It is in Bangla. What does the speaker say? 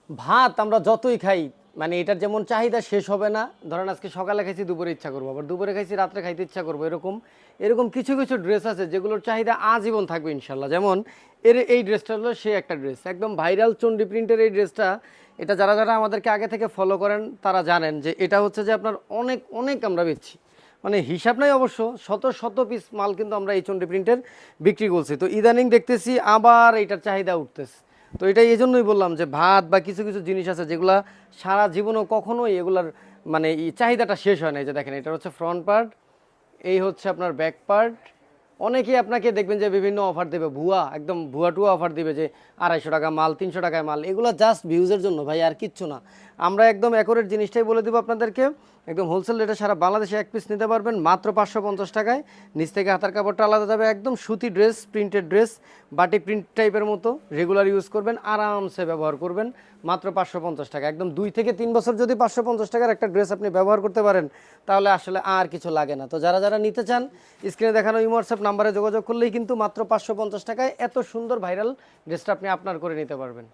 ভাত আমরা যতই খাই মানে এটার যেমন চাহিদা শেষ হবে না। ধরেন আজকে সকালে খাইছি দুপুরে ইচ্ছা করবো, আবার দুপুরে খাইছি রাত্রে খাইতে ইচ্ছা করবো, এরকম এরকম কিছু কিছু ড্রেস আছে যেগুলোর চাহিদা আজীবন থাকবে ইনশাল্লাহ। যেমন এই ড্রেসটা হলো সে একটা ড্রেস, একদম ভাইরাল চন্ডী প্রিন্টের এই ড্রেসটা। এটা যারা যারা আমাদেরকে আগে থেকে ফলো করেন তারা জানেন যে এটা হচ্ছে যে আপনার অনেক অনেক আমরা বেচছি, মানে হিসাব নাই অবশ্য, শত শত পিস মাল কিন্তু আমরা এই চন্ডী প্রিন্টের বিক্রি করছি। তো ইদানিং দেখতেছি আবার এটার চাহিদা উঠতেছে। তো এটা এই জন্যই বললাম যে ভাত বা কিছু কিছু জিনিস আছে যেগুলা সারা জীবনেও কখনোই এগুলার মানে চাহিদাটা শেষ হয় না। এই যে দেখেন এটা হচ্ছে ফ্রন্ট পার্ট, এই হচ্ছে আপনার ব্যাক পার্ট। অনেকেই আপনাকে দেখবেন যে বিভিন্ন অফার দেবে, ভুয়া একদম ভুয়া টুয়া অফার দিবে যে 250 টাকা মাল, 300 টাকায় মাল। এগুলো জাস্ট ভিউজের জন্য ভাই, আর কিচ্ছু না। আমরা একদম অ্যাকুরেট জিনিসটাই বলে দেবো আপনাদেরকে। একদম হোলসেল রেটে সারা বাংলাদেশে এক পিস নিতে পারবেন মাত্র 550 টাকায়। নিচ থেকে হাতার কাপড়টা আলাদা যাবে, একদম সুতি ড্রেস, প্রিন্টেড ড্রেস, বাটি প্রিন্ট টাইপের মতো, রেগুলার ইউজ করবেন, আরামসে ব্যবহার করবেন। মাত্র 550 টাকা, একদম 2 থেকে 3 বছর যদি 550 টাকার একটা ড্রেস আপনি ব্যবহার করতে পারেন তাহলে আসলে আর কিছু লাগে না। তো যারা যারা নিতে চান স্ক্রিনে দেখানো এই হোয়াটসঅ্যাপ নাম্বারে যোগাযোগ করলেই কিন্তু মাত্র 550 টাকায় এত সুন্দর ভাইরাল ড্রেসটা আপনি আপনার করে নিতে পারবেন।